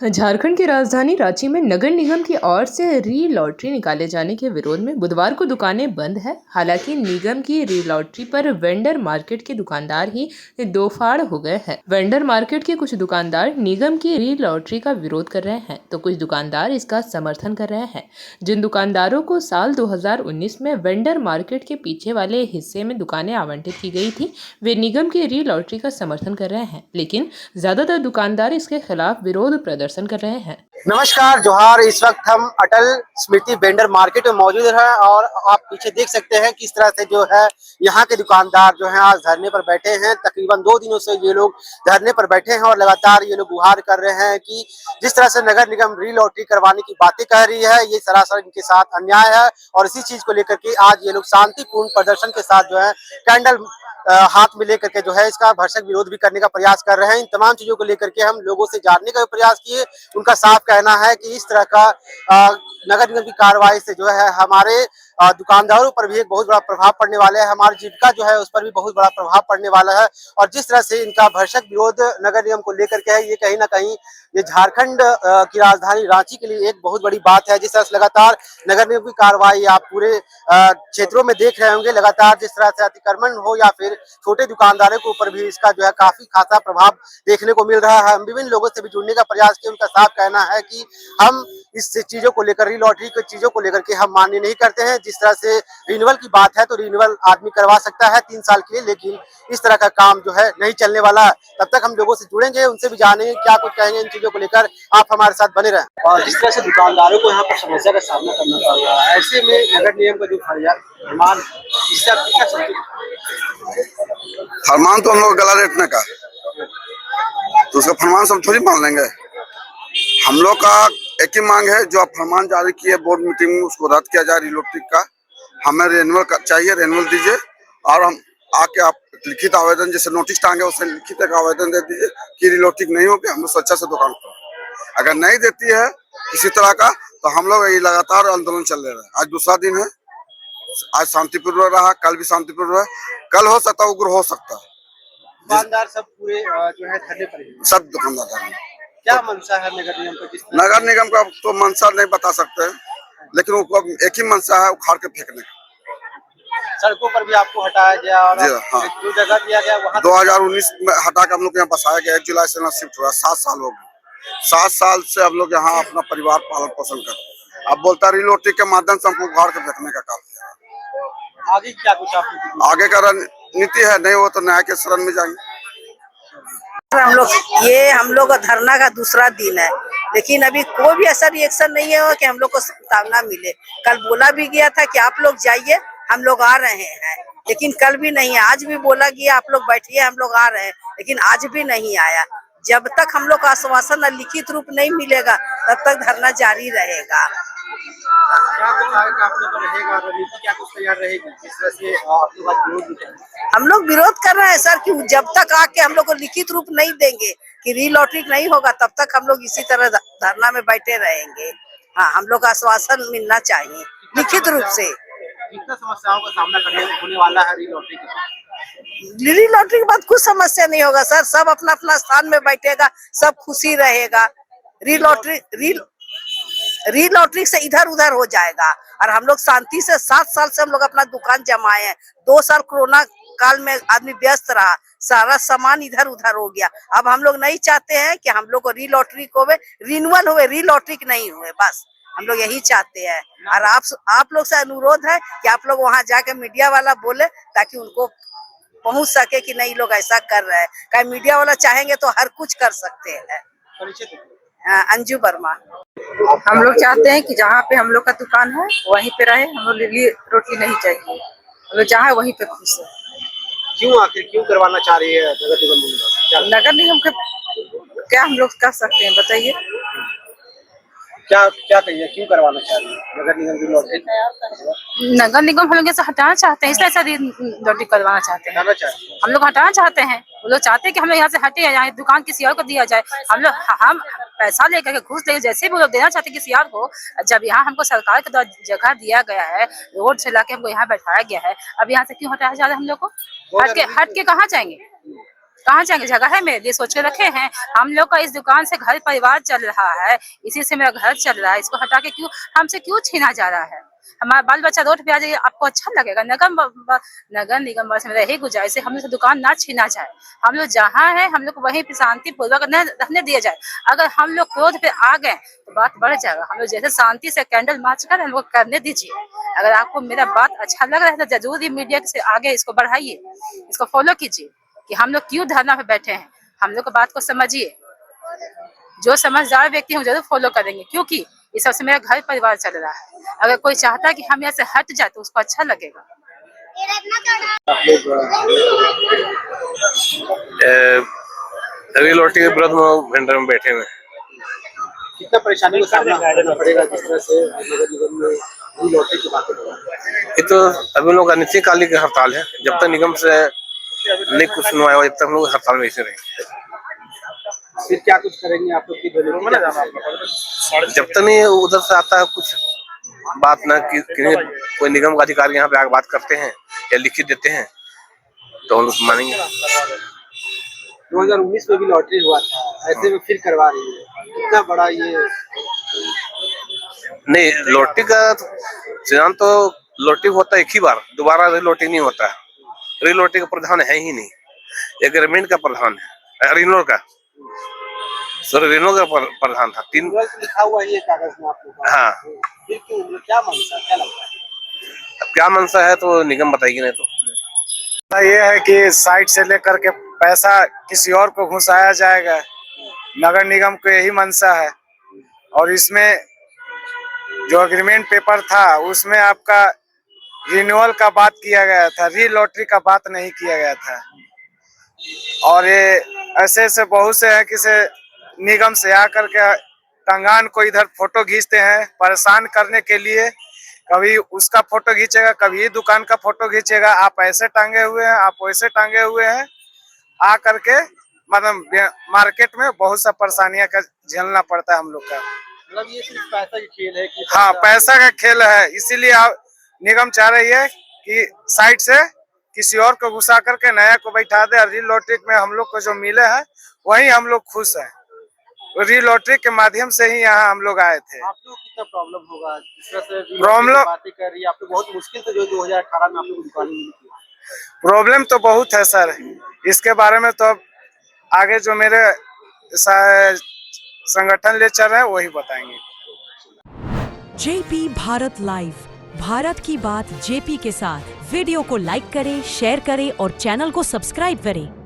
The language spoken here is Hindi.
झारखंड की राजधानी रांची में नगर निगम की ओर से री लॉटरी निकाले जाने के विरोध में बुधवार को दुकानें बंद है। हालांकि निगम की री लॉटरी पर वेंडर मार्केट के दुकानदार ही दो फाड़ हो गए हैं। वेंडर मार्केट के कुछ दुकानदार निगम की री लॉटरी का विरोध कर रहे हैं तो कुछ दुकानदार इसका समर्थन कर रहे हैं। जिन दुकानदारों को साल 2019 में वेंडर मार्केट के पीछे वाले हिस्से में दुकानें आवंटित की गई थी, वे निगम की री लॉटरी का समर्थन कर रहे हैं, लेकिन ज्यादातर दुकानदार इसके खिलाफ विरोध प्रदर्शन कर रहे हैं। नमस्कार, जोहार। इस वक्त हम अटल स्मृति वेंडर मार्केट में मौजूद हैं और आप पीछे देख सकते हैं किस तरह से जो है यहाँ के दुकानदार जो हैं आज धरने पर बैठे हैं। तकरीबन 2 दिनों से ये लोग धरने पर बैठे हैं और लगातार ये लोग गुहार कर रहे हैं कि जिस तरह से नगर निगम री लॉटरी करवाने की बातें कह रही है, ये सरासर इनके साथ अन्याय है। और इसी चीज को लेकर के आज ये लोग शांतिपूर्ण प्रदर्शन के साथ जो है कैंडल हाथ में लेकर के जो है इसका भरसक विरोध भी करने का प्रयास कर रहे हैं। इन तमाम चीजों को लेकर के हम लोगों से जानने का भी प्रयास किए। उनका साफ कहना है कि इस तरह का नगर निगम की कार्रवाई से जो है हमारे दुकानदारों पर भी एक बहुत बड़ा प्रभाव पड़ने वाला है, हमारी जीविका जो है उस पर भी बहुत बड़ा प्रभाव पड़ने वाला है। और जिस तरह से इनका भरसक विरोध नगर निगम को लेकर के है, ये कहीं ना कहीं ये झारखंड की राजधानी रांची के लिए एक बहुत बड़ी बात है। जिस तरह से लगातार नगर निगम की कार्रवाई आप पूरे क्षेत्रों में देख रहे होंगे, लगातार जिस तरह से अतिक्रमण हो या फिर छोटे दुकानदारों के ऊपर भी इसका जो है काफी खासा प्रभाव देखने को मिल रहा है। हम विभिन्न लोगों से भी जुड़ने का प्रयास किया। उनका साफ कहना है कि हम इस चीजों को लेकर, री लॉटरी की चीजों को लेकर के हम मान्य नहीं करते हैं। जिस तरह से रिन्यूअल की बात है तो रिन्यूअल आदमी करवा सकता है 3 साल के लिए, लेकिन इस तरह का काम जो है नहीं चलने वाला। तब तक हम लोगों से जुड़ेंगे, उनसे भी जानेंगे क्या कुछ कहेंगे इन चीजों को लेकर। आप हमारे साथ बने रहें। और जिस तरह से दुकानदारों को यहाँ पर समस्या का सामना करना पड़ रहा है, ऐसे में नगर निगम का जो फरमान, इससे आप क्या समझते हैं? फरमान तो हम लोग गला रेटने का, तो उसका फरमान सब थोड़ी मान लेंगे। हम लोग का एक ही मांग है, जो आप फरमान जारी किए बोर्ड मीटिंग में उसको रद्द किया जाए। रिलोटिक का हमें रेनुअल चाहिए, रेनुअल दीजिए। और हम आके आप लिखित आवेदन, जैसे नोटिस टांगे उससे लिखित एक आवेदन दे दीजिए कि रिलोटिक नहीं होगी, हम लोग स्वेच्छा से दुकान खोलें। अगर नहीं देती है किसी तरह का तो हम लोग ये लगातार आंदोलन चल रहे हैं। आज दूसरा दिन है, आज शांतिपूर्ण रहा, कल भी शांतिपूर्ण है, कल हो सकता है उग्र हो सकता है। दुकानदार सब पूरे जो है धरने पर हैं। सब दुकानदार क्या मंशा है नगर निगम का? नगर निगम का तो मंशा नहीं बता सकते हैं, लेकिन वो एक ही मंशा है, उखाड़ के फेंकने का। सड़कों पर भी आपको हटाया गया और हाँ, जो जगह दिया गया वहाँ 2019 में हटा के हम लोग यहाँ बसाया गया। 1 जुलाई से यहाँ शिफ्ट हुआ, 7 साल हो गए। 7 साल से हम लोग यहाँ अपना परिवार पालन पोषण कर रहे हैं। अब बोलता रिलोटिक के माध्यम से हमको उखाड़ के फेंकने का काम किया। आगे क्या कुछ आप आगे का रणनीति है, नहीं हो तो न्याय के शरण में जाएंगे। हम लोग धरना का दूसरा दिन है, लेकिन अभी कोई भी ऐसा रिएक्शन नहीं है कि हम लोग को सामना मिले। कल बोला भी गया था कि आप लोग जाइए, हम लोग आ रहे हैं, लेकिन कल भी नहीं है। आज भी बोला गया आप लोग बैठिए, हम लोग आ रहे हैं, लेकिन आज भी नहीं आया। जब तक हम लोग का आश्वासन लिखित रूप नहीं मिलेगा तब तक धरना जारी रहेगा। क्या कुछ आगे आप लोग का रहेगा, रणनीति क्या कुछ तैयार रहेगी? जिस तरह से आप लोग हम लोग विरोध कर रहे हैं सर कि जब तक आके हम लोग को लिखित रूप नहीं देंगे कि री लॉटरी नहीं होगा, तब तक हम लोग इसी तरह धरना में बैठे रहेंगे। हाँ, हम लोग का आश्वासन मिलना चाहिए लिखित रूप से। कितना समस्याओं का सामना करने होने वाला है री लॉटरी के बाद? कुछ समस्या नहीं होगा सर, सब अपना अपना स्थान में बैठेगा, सब खुशी रहेगा। री लॉटरी से इधर उधर हो जाएगा और हम लोग शांति से 7 साल से हम लोग अपना दुकान जमाए हैं। 2 साल कोरोना काल में आदमी व्यस्त रहा, सारा सामान इधर उधर हो गया। अब हम लोग नहीं चाहते हैं कि हम लोग को री लॉटरी को रिन्यूअल हुए, री लॉटरी नहीं हुए, बस हम लोग यही चाहते हैं। और आप लोग से अनुरोध है कि आप लोग वहां जाके मीडिया वाला बोले, ताकि उनको पहुंच सके कि नहीं लोग ऐसा कर रहे हैं। क्या मीडिया वाला चाहेंगे तो हर कुछ कर सकते हैं। अंजू वर्मा। हम लोग चाहते हैं कि जहाँ पे हम लोग का दुकान है वहीं पे रहे, हम लोग रोटी नहीं चाहिए, हम लोग जहाँ वहीं पे खुश है। क्यों आखिर क्यों करवाना चाह रही है नगर निगम के? क्या हम लोग कर सकते हैं बताइए? क्या क्या कहिए, क्यों करवाना चाह रही है नगर निगम की लॉटरी? नगर निगम हम लोग हटाना चाहते हैं, इसलिए ऐसा लॉटरी करवाना चाहते हैं। हम लोग हटाना चाहते हैं, वो लोग चाहते हैं कि हम लोग यहाँ से हटे, यहाँ दुकान किसी और को दिया जाए। हम पैसा लेकर के घूस लेकर जैसे भी वो लोग देना चाहते हैं किसी और को। जब यहाँ हमको सरकार के द्वारा जगह दिया गया है, रोड से लाके हमको यहाँ बैठाया गया है, अब यहाँ से क्यों हटाया जा रहा है? हम लोग को हट के कहाँ जाएंगे? कहाँ जाएंगे? जगह है मेरे लिए, सोच के रखे हैं। हम लोग का इस दुकान से घर परिवार चल रहा है, इसी से मेरा घर चल रहा है। इसको हटा के क्यों हमसे क्यों छीना जा रहा है? हमारा बाल बच्चा रोड पे आ जाए, आपको अच्छा लगेगा? नगर निगम बस मेरा यही गुजारिश है, हम लोग से दुकान ना छीना जाए। हम लोग जहाँ है हम लोग को वहीं पे शांति पूर्वक रहने दिया जाए। अगर हम लोग क्रोध पे आ गए तो बात बढ़ जाएगा। हम लोग जैसे शांति से कैंडल मार्च कर हम लोग करने दीजिए। अगर आपको मेरा बात अच्छा लग रहा है तो जरूर ही मीडिया से आगे इसको बढ़ाइए, इसको फॉलो कीजिए कि हम लोग क्यों धरना पे बैठे हैं। हम लोग को बात को समझिए। जो समझदार व्यक्ति हम जरूर फॉलो करेंगे, क्योंकि इस सबसे मेरा घर परिवार चल रहा है। अगर कोई चाहता है कि हम यहाँ से हट जाए तो उसको अच्छा लगेगा। रीलोटी के विरोध में वेंडर में बैठे हुए। कितना परेशानी का सामना करना पड़ेगा जिस तरह से नगर निगम में रीलोटी की बातें हो रही हैं? ये तो अभी लोग अनिश्चितकालिक हड़ताल है। जब तक निगम से नहीं कुछ सुनवाई हो, जब तक लोग हड़ताल में ऐसे रहेंगे। फिर क्या कुछ करेंगे आप लोग की? जब तक नहीं उधर से आता है कुछ बात ना कि कोई निगम का अधिकारी यहाँ पे आके बात करते हैं या लिखित देते हैं तो हम लोग मानेंगे। 2019 में भी लॉटरी हुआ था, ऐसे में फिर करवा रही है। इतना बड़ा ये नहीं, लॉटरी का सिद्धांत तो लॉटरी होता है एक ही बार, दोबारा रीलोटी नहीं होता है। रीलोटी का प्रधान है ही नहीं, एग्रीमेंट का प्रधान है, रिनो का प्रधान था। 3 लिखा हुआ है कागज में आप लोग। हाँ, फिर क्यों, क्या मंशा, क्या लगता है? अब क्या मंशा है तो निगम बताएगी। नहीं तो ये है कि साइड से लेकर के पैसा किसी और को घुसाया जाएगा। नगर निगम को यही मंशा है। और इसमें जो एग्रीमेंट पेपर था उसमें आपका रिन्यूअल का बात किया गया था, री लॉटरी का बात नहीं किया गया था। और ये ऐसे ऐसे बहुत से हैं कि से निगम से आकर के टंगान को इधर फोटो खींचते हैं परेशान करने के लिए। कभी उसका फोटो खींचेगा, कभी दुकान का फोटो खींचेगा। आप ऐसे टांगे हुए हैं, आप वैसे टांगे हुए हैं। आ करके मतलब मार्केट में बहुत सा परेशानियां का झेलना पड़ता है हम लोग का। मतलब ये सिर्फ पैसा का खेल है कि हाँ, पैसा का खेल है। इसीलिए निगम चाह रही है कि साइड से किसी और को घुसा करके नया को बैठा दे। री लॉटरी में हम लोग को जो मिले हैं वही हम लोग खुश हैं। री लॉटरी के माध्यम से ही यहाँ हम लोग आए थे। आप लोग कितना प्रॉब्लम होगा जिस तरह से प्रॉब्लम बातें कर रही है? आप लोग बहुत मुश्किल से जो 2018 में आप लोग दुकान मिली थी। प्रॉब्लम तो बहुत है सर, इसके बारे में तो अब आगे जो मेरे संगठन ले चल रहे हैं वही बताएंगे। जेपी भारत लाइव, भारत की बात जेपी के साथ। वीडियो को लाइक करें, शेयर करें और चैनल को सब्सक्राइब करें।